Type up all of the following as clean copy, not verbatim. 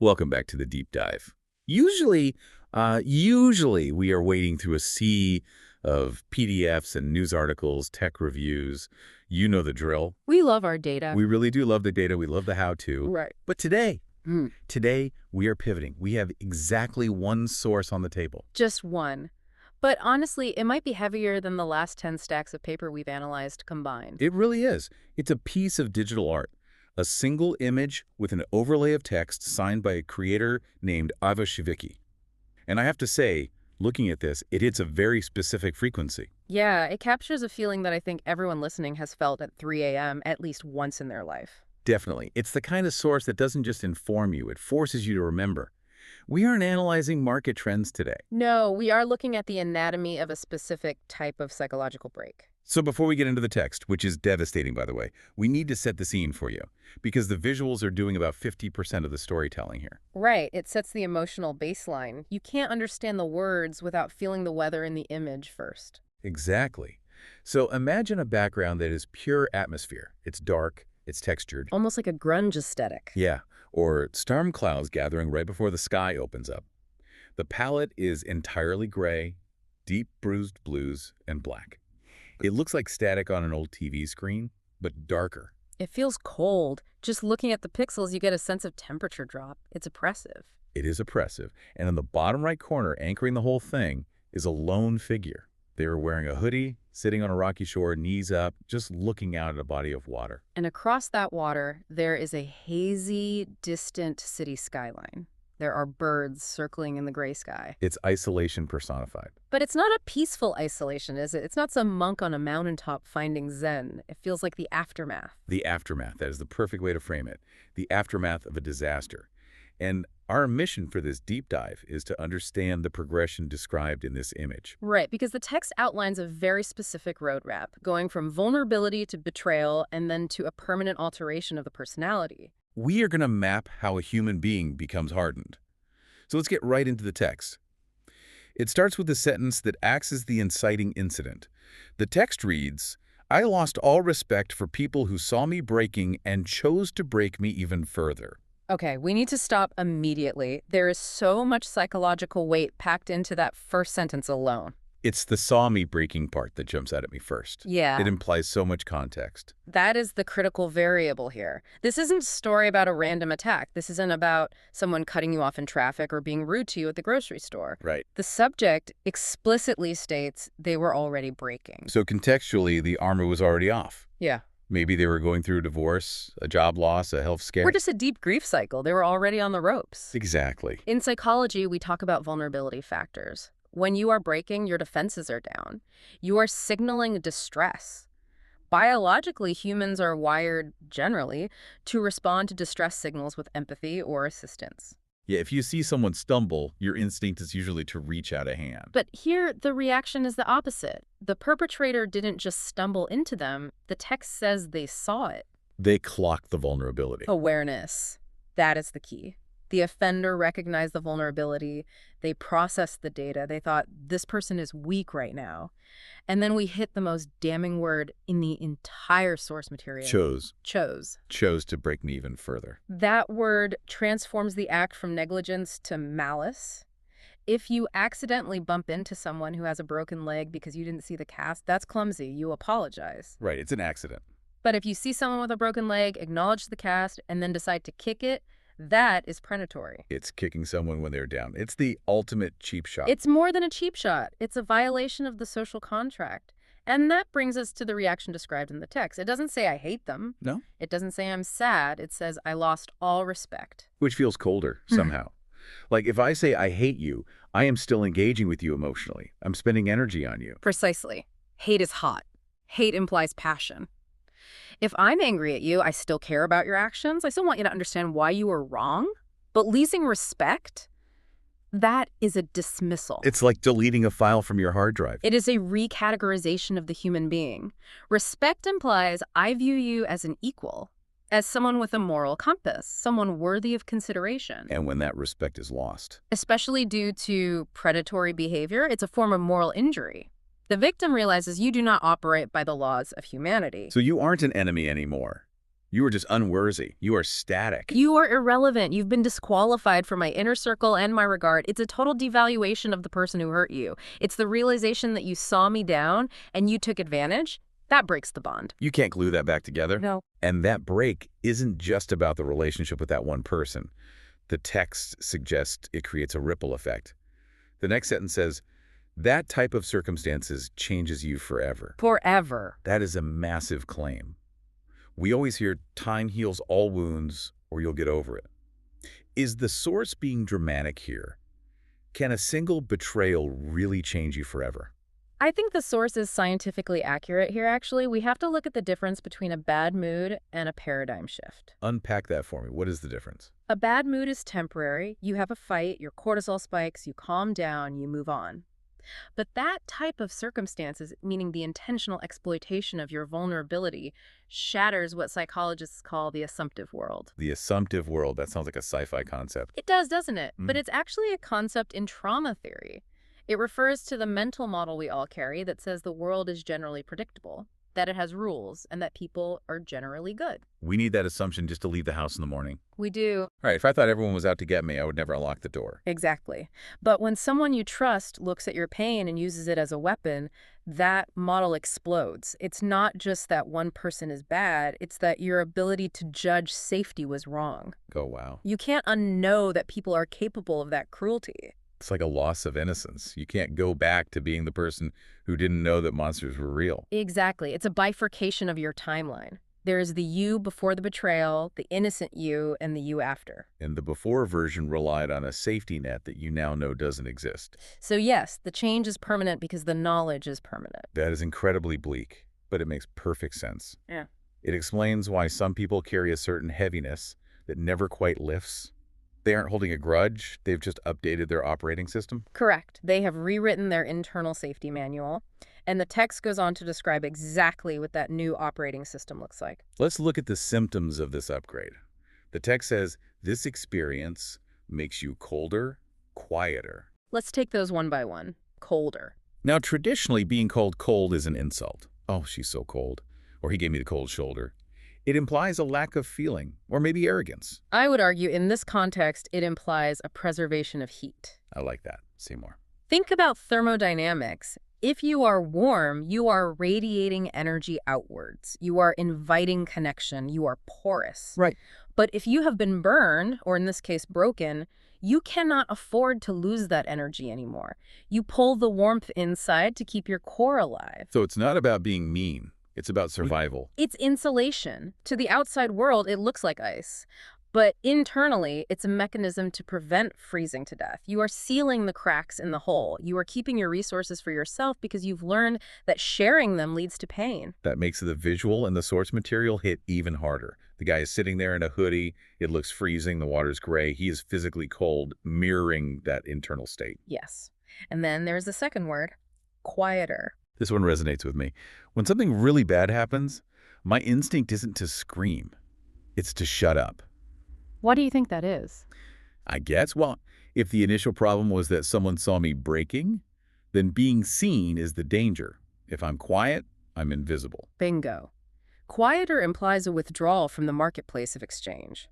Welcome back to the deep dive. Usually we are wading through a sea of PDFs and news articles, tech reviews. You know the drill. We love our data. We really do love the data. We love the how-to. Right. But today, Mm. today we are pivoting. We have exactly one source on the table. Just one. But honestly, it might be heavier than the last 10 stacks of paper we've analyzed combined. It really is. It's a piece of digital art. A single image with an overlay of text signed by a creator named Ivo Shivicki. And I have to say, looking at this, it hits a very specific frequency. Yeah, it captures a feeling that I think everyone listening has felt at 3 a.m. at least once in their life. Definitely. It's the kind of source that doesn't just inform you, it forces you to remember. We aren't analyzing market trends today. No, we are looking at the anatomy of a specific type of psychological break. So before we get into the text, which is devastating, by the way, we need to set the scene for you, because the visuals are doing about 50% of the storytelling here. Right, it sets the emotional baseline. You can't understand the words without feeling the weather in the image first. Exactly. So imagine a background that is pure atmosphere. It's dark, it's textured. Almost like a grunge aesthetic. Yeah, or storm clouds gathering right before the sky opens up. The palette is entirely gray, deep bruised blues, and black. It looks like static on an old TV screen, but darker. It feels cold. Just looking at the pixels, you get a sense of temperature drop. It's oppressive. It is oppressive, and in the bottom right corner, anchoring the whole thing, is a lone figure. They are wearing a hoodie, sitting on a rocky shore, knees up, just looking out at a body of water. And across that water, there is a hazy, distant city skyline. There are birds circling in the gray sky. It's isolation personified. But it's not a peaceful isolation, is it? It's not some monk on a mountaintop finding Zen. It feels like the aftermath. The aftermath, that is the perfect way to frame it. The aftermath of a disaster. And our mission for this deep dive is to understand the progression described in this image. Right, because the text outlines a very specific roadmap, going from vulnerability to betrayal and then to a permanent alteration of the personality. We are going to map how a human being becomes hardened. So let's get right into the text. It starts with a sentence that acts as the inciting incident. The text reads, "I lost all respect for people who saw me breaking and chose to break me even further." Okay, we need to stop immediately. There is so much psychological weight packed into that first sentence alone. It's the saw me breaking part that jumps out at me first. Yeah. It implies so much context. That is the critical variable here. This isn't a story about a random attack. This isn't about someone cutting you off in traffic or being rude to you at the grocery store. Right. The subject explicitly states they were already breaking. So contextually, the armor was already off. Yeah. Maybe they were going through a divorce, a job loss, a health scare. Or just a deep grief cycle. They were already on the ropes. Exactly. In psychology, we talk about vulnerability factors. When you are breaking, your defenses are down. You are signaling distress. Biologically, humans are wired, generally, to respond to distress signals with empathy or assistance. Yeah, if you see someone stumble, your instinct is usually to reach out a hand. But here, the reaction is the opposite. The perpetrator didn't just stumble into them. The text says they saw it. They clock the vulnerability. Awareness. That is the key. The offender recognized the vulnerability. They processed the data. They thought, this person is weak right now. And then we hit the most damning word in the entire source material. Chose. Chose. Chose to break me even further. That word transforms the act from negligence to malice. If you accidentally bump into someone who has a broken leg because you didn't see the cast, that's clumsy. You apologize. Right, it's an accident. But if you see someone with a broken leg, acknowledge the cast, and then decide to kick it, that is predatory. It's kicking someone when they're down. It's the ultimate cheap shot. It's more than a cheap shot. It's a violation of the social contract. And that brings us to the reaction described in the text. It doesn't say I hate them. No? It doesn't say I'm sad. It says I lost all respect. Which feels colder, somehow. Like if I say I hate you, I am still engaging with you emotionally. I'm spending energy on you. Precisely. Hate is hot. Hate implies passion. If I'm angry at you, I still care about your actions. I still want you to understand why you were wrong. But losing respect, that is a dismissal. It's like deleting a file from your hard drive. It is a recategorization of the human being. Respect implies I view you as an equal, as someone with a moral compass, someone worthy of consideration. And when that respect is lost. Especially due to predatory behavior, it's a form of moral injury. The victim realizes you do not operate by the laws of humanity. So you aren't an enemy anymore. You are just unworthy. You are static. You are irrelevant. You've been disqualified from my inner circle and my regard. It's a total devaluation of the person who hurt you. It's the realization that you saw me down and you took advantage. That breaks the bond. You can't glue that back together. No. And that break isn't just about the relationship with that one person. The text suggests it creates a ripple effect. The next sentence says, that type of circumstances changes you forever. Forever. That is a massive claim. We always hear time heals all wounds or you'll get over it. Is the source being dramatic here? Can a single betrayal really change you forever? I think the source is scientifically accurate here, actually. We have to look at the difference between a bad mood and a paradigm shift. Unpack that for me. What is the difference? A bad mood is temporary. You have a fight, your cortisol spikes, you calm down, you move on. But that type of circumstances, meaning the intentional exploitation of your vulnerability, shatters what psychologists call the assumptive world. The assumptive world. That sounds like a sci-fi concept. It does, doesn't it? But it's actually a concept in trauma theory. It refers to the mental model we all carry that says the world is generally predictable, that it has rules, and that people are generally good. We need that assumption just to leave the house in the morning. We do. All right, if I thought everyone was out to get me, I would never unlock the door. Exactly. But when someone you trust looks at your pain and uses it as a weapon, that model explodes. It's not just that one person is bad, it's that your ability to judge safety was wrong. Oh, wow. You can't unknow that people are capable of that cruelty. It's like a loss of innocence. You can't go back to being the person who didn't know that monsters were real. Exactly. It's a bifurcation of your timeline. There is the you before the betrayal, the innocent you, and the you after. And the before version relied on a safety net that you now know doesn't exist. So yes, the change is permanent because the knowledge is permanent. That is incredibly bleak, but it makes perfect sense. Yeah. It explains why some people carry a certain heaviness that never quite lifts. They aren't holding a grudge, they've just updated their operating system. Correct. They have rewritten their internal safety manual, and the text goes on to describe exactly what that new operating system looks like. Let's look at the symptoms of this upgrade. The text says, this experience makes you colder, quieter. Let's take those one by one. Colder. Now, traditionally, being called cold is an insult. Oh, she's so cold. Or he gave me the cold shoulder. It implies a lack of feeling, or maybe arrogance. I would argue in this context, it implies a preservation of heat. I like that. Say more. Think about thermodynamics. If you are warm, you are radiating energy outwards. You are inviting connection. You are porous. Right. But if you have been burned, or in this case broken, you cannot afford to lose that energy anymore. You pull the warmth inside to keep your core alive. So it's not about being mean. It's about survival. It's insulation. To the outside world, it looks like ice. But internally, it's a mechanism to prevent freezing to death. You are sealing the cracks in the hull. You are keeping your resources for yourself because you've learned that sharing them leads to pain. That makes the visual and the source material hit even harder. The guy is sitting there in a hoodie. It looks freezing. The water's gray. He is physically cold, mirroring that internal state. Yes. And then there's the second word, quieter. This one resonates with me. When something really bad happens, my instinct isn't to scream. It's to shut up. What do you think that is? I guess, well, if the initial problem was that someone saw me breaking, then being seen is the danger. If I'm quiet, I'm invisible. Bingo. Quieter implies a withdrawal from the marketplace of exchange.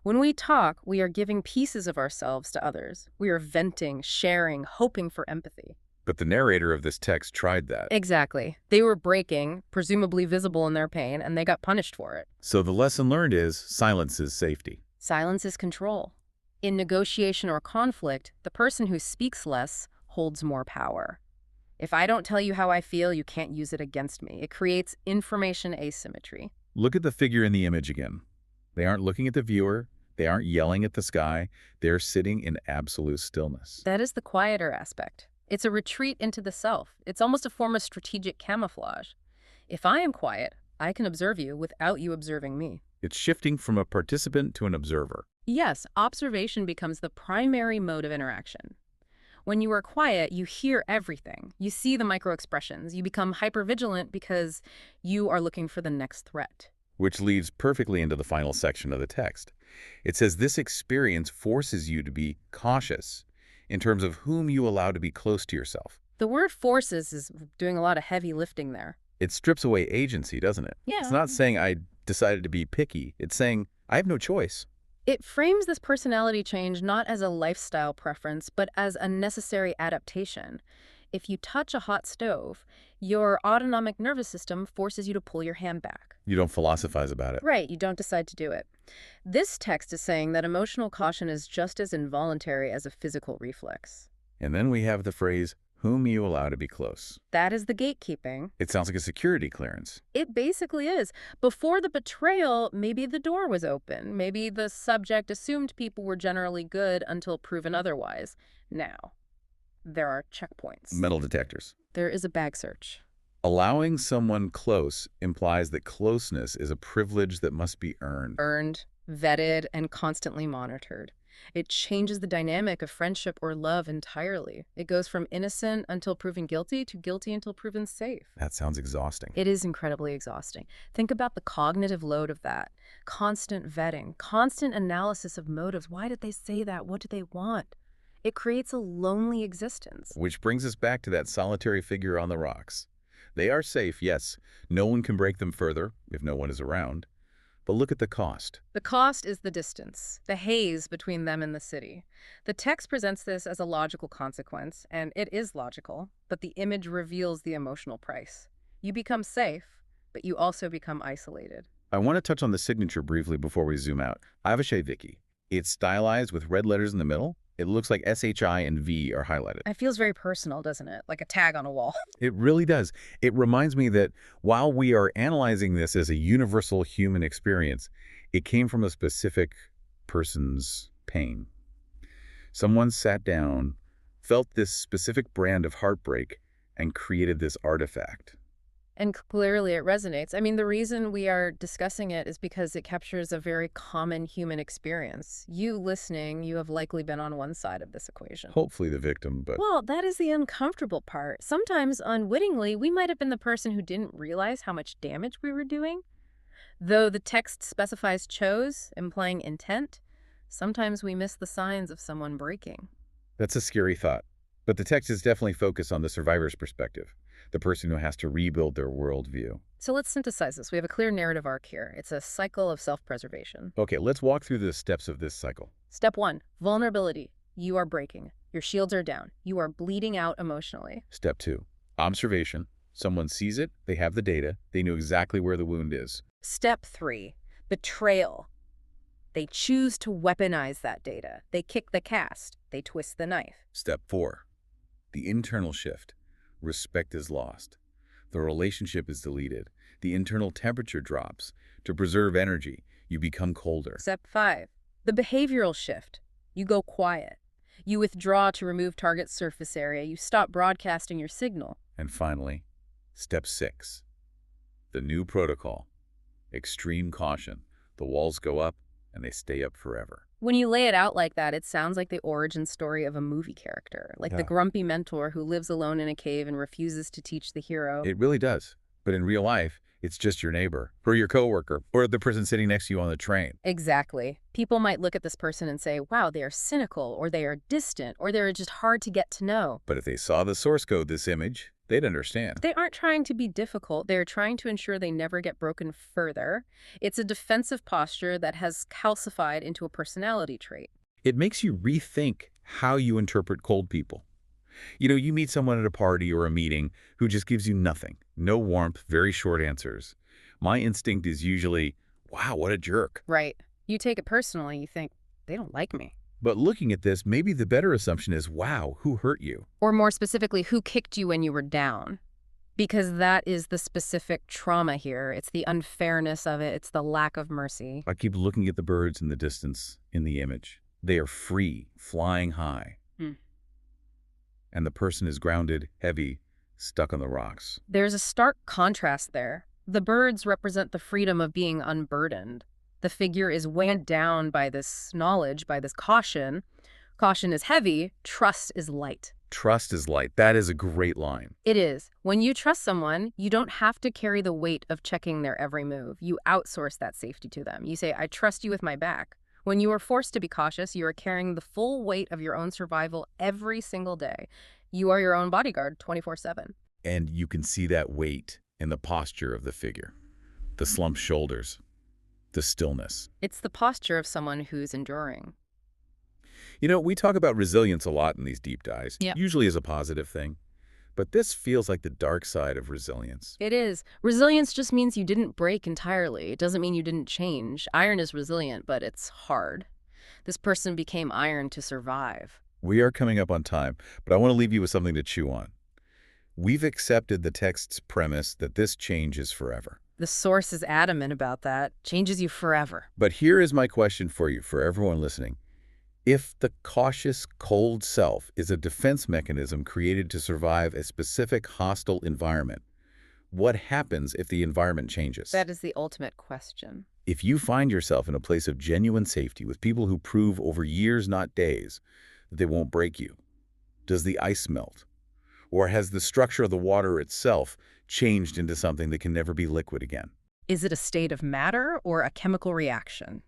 When we talk, we are giving pieces of ourselves to others. We are venting, sharing, hoping for empathy. But the narrator of this text tried that. Exactly. They were breaking, presumably visible in their pain, and they got punished for it. So the lesson learned is silence is safety. Silence is control. In negotiation or conflict, the person who speaks less holds more power. If I don't tell you how I feel, you can't use it against me. It creates information asymmetry. Look at the figure in the image again. They aren't looking at the viewer. They aren't yelling at the sky. They're sitting in absolute stillness. That is the quieter aspect. It's a retreat into the self. It's almost a form of strategic camouflage. If I am quiet, I can observe you without you observing me. It's shifting from a participant to an observer. Yes, observation becomes the primary mode of interaction. When you are quiet, you hear everything. You see the microexpressions. You become hypervigilant because you are looking for the next threat. Which leads perfectly into the final section of the text. It says this experience forces you to be cautious in terms of whom you allow to be close to yourself. The word forces is doing a lot of heavy lifting there. It strips away agency, doesn't it? Yeah. It's not saying I decided to be picky. It's saying, I have no choice. It frames this personality change not as a lifestyle preference, but as a necessary adaptation. If you touch a hot stove, your autonomic nervous system forces you to pull your hand back. You don't philosophize about it. Right, you don't decide to do it. This text is saying that emotional caution is just as involuntary as a physical reflex. And then we have the phrase, whom you allow to be close. That is the gatekeeping. It sounds like a security clearance. It basically is. Before the betrayal, maybe the door was open. Maybe the subject assumed people were generally good until proven otherwise. Now, there are checkpoints. Metal detectors. There is a bag search. Allowing someone close implies that closeness is a privilege that must be earned. Earned, vetted, and constantly monitored. It changes the dynamic of friendship or love entirely. It goes from innocent until proven guilty to guilty until proven safe. That sounds exhausting. It is incredibly exhausting. Think about the cognitive load of that. Constant vetting, constant analysis of motives. Why did they say that? What do they want? It creates a lonely existence. Which brings us back to that solitary figure on the rocks. They are safe, yes. No one can break them further if no one is around. But look at the cost. The cost is the distance, the haze between them and the city. The text presents this as a logical consequence, and it is logical, but the image reveals the emotional price. You become safe, but you also become isolated. I want to touch on the signature briefly before we zoom out. Avishai Vicky. It's stylized with red letters in the middle. It looks like SHI and V are highlighted. It feels very personal, doesn't it? Like a tag on a wall. It really does. It reminds me that while we are analyzing this as a universal human experience, it came from a specific person's pain. Someone sat down, felt this specific brand of heartbreak, and created this artifact. And clearly it resonates. I mean, the reason we are discussing it is because it captures a very common human experience. You listening, you have likely been on one side of this equation. Hopefully the victim, but... Well, that is the uncomfortable part. Sometimes, unwittingly, we might have been the person who didn't realize how much damage we were doing. Though the text specifies chose, implying intent, sometimes we miss the signs of someone breaking. That's a scary thought. But the text is definitely focused on the survivor's perspective, the person who has to rebuild their worldview. So let's synthesize this. We have a clear narrative arc here. It's a cycle of self-preservation. Okay, let's walk through the steps of this cycle. Step 1, vulnerability. You are breaking. Your shields are down. You are bleeding out emotionally. Step 2, observation. Someone sees it, they have the data, they know exactly where the wound is. Step 3, betrayal. They choose to weaponize that data. They kick the cast. They twist the knife. Step 4, the internal shift. Respect is lost. The relationship is deleted. The internal temperature drops. To preserve energy, you become colder. Step 5, the behavioral shift. You go quiet. You withdraw to remove target surface area. You stop broadcasting your signal. And finally, step 6, the new protocol. Extreme caution. The walls go up, and they stay up forever. When you lay it out like that, it sounds like the origin story of a movie character, like the grumpy mentor who lives alone in a cave and refuses to teach the hero. It really does. But in real life, it's just your neighbor, or your coworker, or the person sitting next to you on the train. Exactly. People might look at this person and say, wow, they are cynical, or they are distant, or they're just hard to get to know. But if they saw the source code this image, they'd understand. They aren't trying to be difficult. They're trying to ensure they never get broken further. It's a defensive posture that has calcified into a personality trait. It makes you rethink how you interpret cold people. You know, you meet someone at a party or a meeting who just gives you nothing. No warmth, very short answers. My instinct is usually, wow, what a jerk. Right. You take it personally. You think, they don't like me. But looking at this, maybe the better assumption is, wow, who hurt you? Or more specifically, who kicked you when you were down? Because that is the specific trauma here. It's the unfairness of it. It's the lack of mercy. I keep looking at the birds in the distance in the image. They are free, flying high. And the person is grounded, heavy, stuck on the rocks. There's a stark contrast there. The birds represent the freedom of being unburdened. The figure is weighed down by this knowledge, by this caution. Caution is heavy, trust is light. Trust is light. That is a great line. It is. When you trust someone, you don't have to carry the weight of checking their every move. You outsource that safety to them. You say, I trust you with my back. When you are forced to be cautious, you are carrying the full weight of your own survival every single day. You are your own bodyguard 24/7. And you can see that weight in the posture of the figure. The slumped shoulders, The stillness. It's the posture of someone who's enduring. We talk about resilience a lot in these deep dives, Yep. usually as a positive thing. But this feels like the dark side of resilience. It is. Resilience just means you didn't break entirely. It doesn't mean you didn't change. Iron is resilient, but it's hard. This person became iron to survive. We are coming up on time, but I want to leave you with something to chew on. We've accepted the text's premise that this change is forever. The source is adamant about that. Changes you forever. But here is my question for you, for everyone listening. If the cautious, cold self is a defense mechanism created to survive a specific hostile environment, what happens if the environment changes? That is the ultimate question. If you find yourself in a place of genuine safety with people who prove over years, not days, that they won't break you, does the ice melt? Or has the structure of the water itself changed into something that can never be liquid again? Is it a state of matter or a chemical reaction?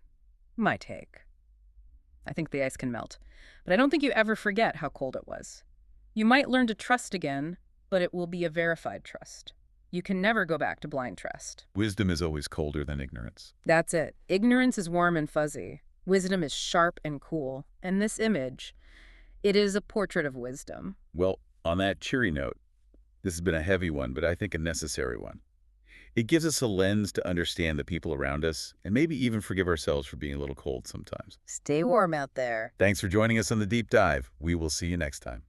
My take. I think the ice can melt, but I don't think you ever forget how cold it was. You might learn to trust again, but it will be a verified trust. You can never go back to blind trust. Wisdom is always colder than ignorance. That's it. Ignorance is warm and fuzzy. Wisdom is sharp and cool. And this image, it is a portrait of wisdom. Well, on that cheery note, this has been a heavy one, but I think a necessary one. It gives us a lens to understand the people around us and maybe even forgive ourselves for being a little cold sometimes. Stay warm out there. Thanks for joining us on The Deep Dive. We will see you next time.